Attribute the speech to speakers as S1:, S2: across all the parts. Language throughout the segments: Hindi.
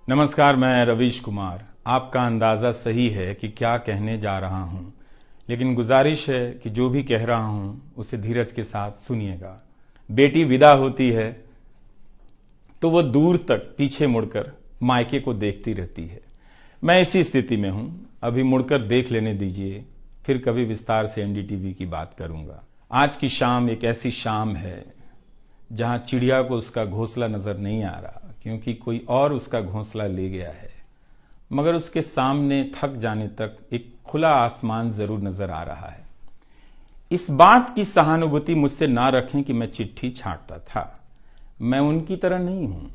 S1: नमस्कार, मैं रवीश कुमार। आपका अंदाजा सही है कि क्या कहने जा रहा हूं, लेकिन गुजारिश है कि जो भी कह रहा हूं उसे धीरज के साथ सुनिएगा। बेटी विदा होती है तो वो दूर तक पीछे मुड़कर मायके को देखती रहती है। मैं इसी स्थिति में हूं। अभी मुड़कर देख लेने दीजिए, फिर कभी विस्तार से एनडीटीवी की बात करूंगा। आज की शाम एक ऐसी शाम है जहां चिड़िया को उसका घोंसला नजर नहीं आ रहा, क्योंकि कोई और उसका घोंसला ले गया है। मगर उसके सामने थक जाने तक एक खुला आसमान जरूर नजर आ रहा है। इस बात की सहानुभूति मुझसे ना रखें कि मैं चिट्ठी छांटता था। मैं उनकी तरह नहीं हूं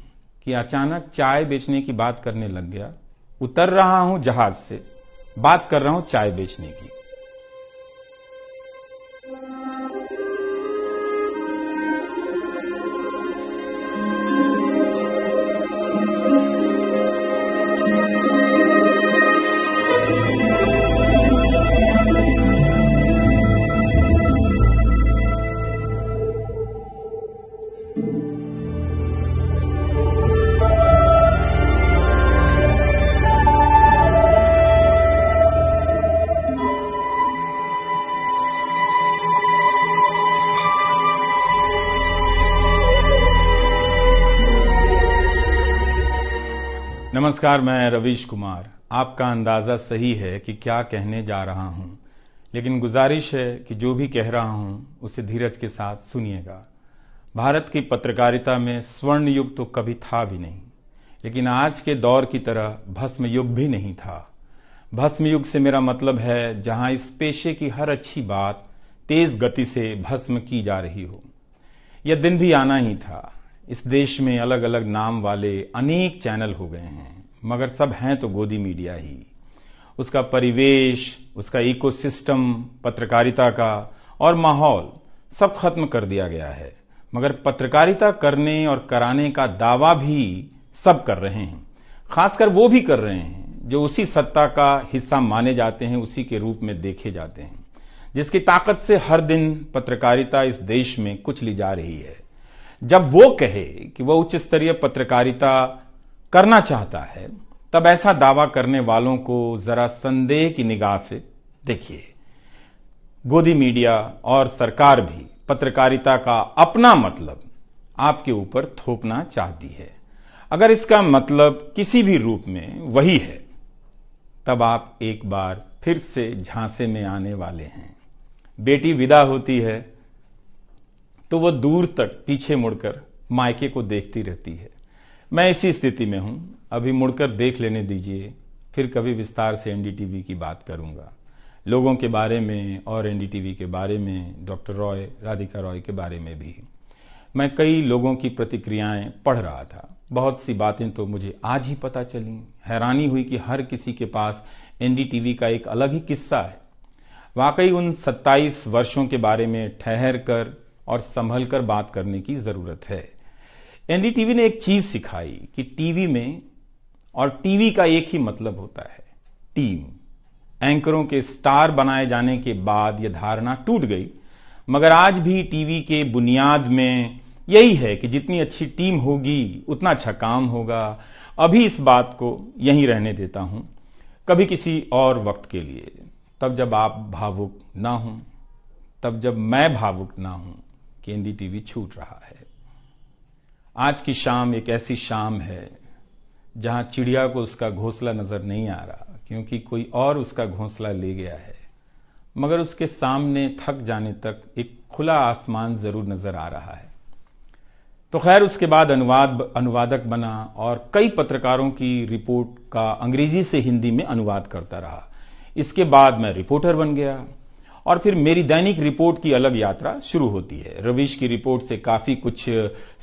S1: कि अचानक चाय बेचने की बात करने लग गया। उतर रहा हूं जहाज से, बात कर रहा हूं चाय बेचने की। नमस्कार, मैं रवीश कुमार। आपका अंदाजा सही है कि क्या कहने जा रहा हूं, लेकिन गुजारिश है कि जो भी कह रहा हूं उसे धीरज के साथ सुनिएगा। भारत की पत्रकारिता में स्वर्ण युग तो कभी था भी नहीं, लेकिन आज के दौर की तरह भस्म युग भी नहीं था। भस्म युग से मेरा मतलब है जहां इस पेशे की हर अच्छी बात तेज गति से भस्म की जा रही हो। यह दिन भी आना ही था। इस देश में अलग अलग नाम वाले अनेक चैनल हो गए हैं, मगर सब हैं तो गोदी मीडिया ही। उसका परिवेश, उसका इकोसिस्टम, पत्रकारिता का और माहौल सब खत्म कर दिया गया है। मगर पत्रकारिता करने और कराने का दावा भी सब कर रहे हैं। खासकर वो भी कर रहे हैं जो उसी सत्ता का हिस्सा माने जाते हैं, उसी के रूप में देखे जाते हैं, जिसकी ताकत से हर दिन पत्रकारिता इस देश में कुचली जा रही है। जब वो कहे कि वो उच्च स्तरीय पत्रकारिता करना चाहता है, तब ऐसा दावा करने वालों को जरा संदेह की निगाह से देखिए। गोदी मीडिया और सरकार भी पत्रकारिता का अपना मतलब आपके ऊपर थोपना चाहती है। अगर इसका मतलब किसी भी रूप में वही है, तब आप एक बार फिर से झांसे में आने वाले हैं। बेटी विदा होती है तो वो दूर तक पीछे मुड़कर मायके को देखती रहती है। मैं इसी स्थिति में हूं। अभी मुड़कर देख लेने दीजिए, फिर कभी विस्तार से एनडीटीवी की बात करूंगा। लोगों के बारे में और एनडीटीवी के बारे में, डॉक्टर रॉय, राधिका रॉय के बारे में भी। मैं कई लोगों की प्रतिक्रियाएं पढ़ रहा था। बहुत सी बातें तो मुझे आज ही पता चली। हैरानी हुई कि हर किसी के पास एनडीटीवी का एक अलग ही किस्सा है। वाकई उन 27 वर्षों के बारे में ठहर कर और संभल कर बात करने की जरूरत है। एनडीटीवी ने एक चीज सिखाई कि टीवी में और टीवी का एक ही मतलब होता है, टीम। एंकरों के स्टार बनाए जाने के बाद यह धारणा टूट गई, मगर आज भी टीवी के बुनियाद में यही है कि जितनी अच्छी टीम होगी उतना अच्छा काम होगा। अभी इस बात को यहीं रहने देता हूं, कभी किसी और वक्त के लिए, तब जब आप भावुक ना हों, तब जब मैं भावुक ना हूं कि एनडीटीवी छूट रहा है। आज की शाम एक ऐसी शाम है जहां चिड़िया को उसका घोंसला नजर नहीं आ रहा, क्योंकि कोई और उसका घोंसला ले गया है। मगर उसके सामने थक जाने तक एक खुला आसमान जरूर नजर आ रहा है। तो खैर, उसके बाद अनुवादक बना और कई पत्रकारों की रिपोर्ट का अंग्रेजी से हिंदी में अनुवाद करता रहा। इसके बाद मैं रिपोर्टर बन गया और फिर मेरी दैनिक रिपोर्ट की अलग यात्रा शुरू होती है। रवीश की रिपोर्ट से काफी कुछ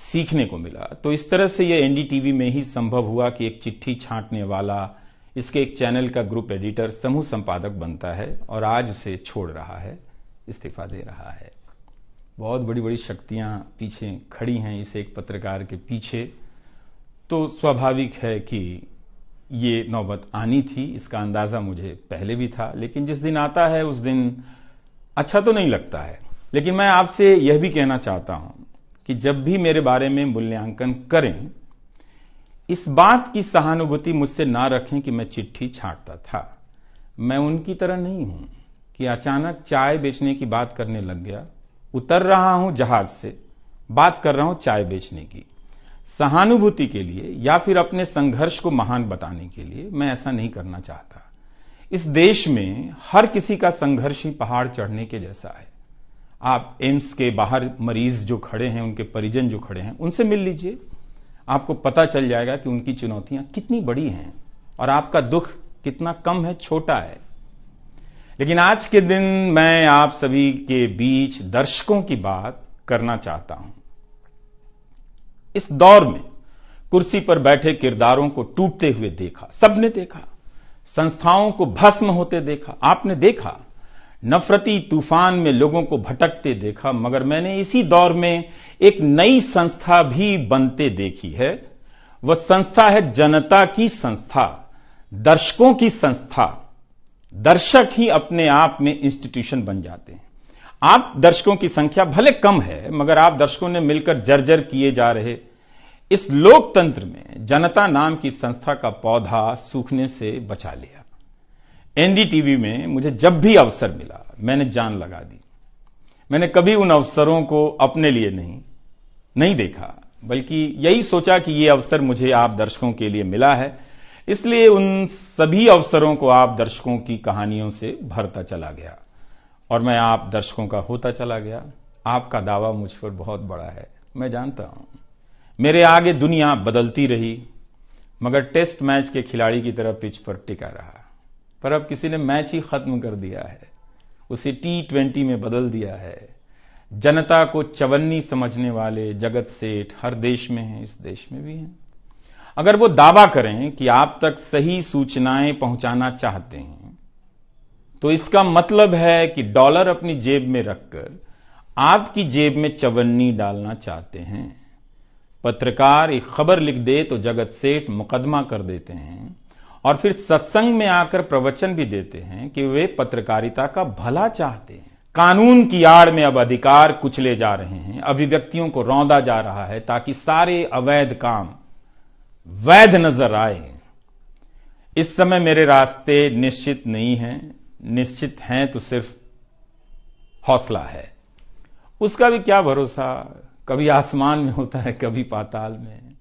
S1: सीखने को मिला। तो इस तरह से यह एनडीटीवी में ही संभव हुआ कि एक चिट्ठी छांटने वाला इसके एक चैनल का ग्रुप एडिटर समूह संपादक बनता है और आज उसे छोड़ रहा है, इस्तीफा दे रहा है। बहुत बड़ी बड़ी शक्तियां पीछे खड़ी हैं इस एक पत्रकार के पीछे। तो स्वाभाविक है कि ये नौबत आनी थी। इसका अंदाजा मुझे पहले भी था, लेकिन जिस दिन आता है उस दिन अच्छा तो नहीं लगता है। लेकिन मैं आपसे यह भी कहना चाहता हूं कि जब भी मेरे बारे में मूल्यांकन करें, इस बात की सहानुभूति मुझसे ना रखें कि मैं चिट्ठी छांटता था। मैं उनकी तरह नहीं हूं कि अचानक चाय बेचने की बात करने लग गया। उतर रहा हूं जहाज से, बात कर रहा हूं चाय बेचने की। सहानुभूति के लिए या फिर अपने संघर्ष को महान बताने के लिए मैं ऐसा नहीं करना चाहता। इस देश में हर किसी का संघर्ष ही पहाड़ चढ़ने के जैसा है। आप एम्स के बाहर मरीज जो खड़े हैं, उनके परिजन जो खड़े हैं, उनसे मिल लीजिए। आपको पता चल जाएगा कि उनकी चुनौतियां कितनी बड़ी हैं और आपका दुख कितना कम है, छोटा है। लेकिन आज के दिन मैं आप सभी के बीच दर्शकों की बात करना चाहता हूं। इस दौर में कुर्सी पर बैठे किरदारों को टूटते हुए देखा, सबने देखा। संस्थाओं को भस्म होते देखा, आपने देखा। नफरती तूफान में लोगों को भटकते देखा, मगर मैंने इसी दौर में एक नई संस्था भी बनते देखी है। वह संस्था है जनता की संस्था, दर्शकों की संस्था। दर्शक ही अपने आप में इंस्टीट्यूशन बन जाते हैं। आप दर्शकों की संख्या भले कम है, मगर आप दर्शकों ने मिलकर जर्जर किए जा रहे इस लोकतंत्र में जनता नाम की संस्था का पौधा सूखने से बचा लिया। एनडीटीवी में मुझे जब भी अवसर मिला, मैंने जान लगा दी। मैंने कभी उन अवसरों को अपने लिए नहीं देखा, बल्कि यही सोचा कि यह अवसर मुझे आप दर्शकों के लिए मिला है, इसलिए उन सभी अवसरों को आप दर्शकों की कहानियों से भरता चला गया और मैं आप दर्शकों का होता चला गया। आपका दावा मुझ पर बहुत बड़ा है, मैं जानता हूं। मेरे आगे दुनिया बदलती रही, मगर टेस्ट मैच के खिलाड़ी की तरह पिच पर टिका रहा। पर अब किसी ने मैच ही खत्म कर दिया है, उसे T20 में बदल दिया है। जनता को चवन्नी समझने वाले जगत सेठ हर देश में हैं, इस देश में भी हैं। अगर वो दावा करें कि आप तक सही सूचनाएं पहुंचाना चाहते हैं, तो इसका मतलब है कि डॉलर अपनी जेब में रखकर आपकी जेब में चवन्नी डालना चाहते हैं। पत्रकार एक खबर लिख दे तो जगत सेठ मुकदमा कर देते हैं और फिर सत्संग में आकर प्रवचन भी देते हैं कि वे पत्रकारिता का भला चाहते हैं। कानून की आड़ में अब अधिकार कुचले जा रहे हैं, अभिव्यक्तियों को रौंदा जा रहा है ताकि सारे अवैध काम वैध नजर आए। इस समय मेरे रास्ते निश्चित नहीं हैं, निश्चित हैं तो सिर्फ हौसला है। उसका भी क्या भरोसा, कभी आसमान में होता है, कभी पाताल में।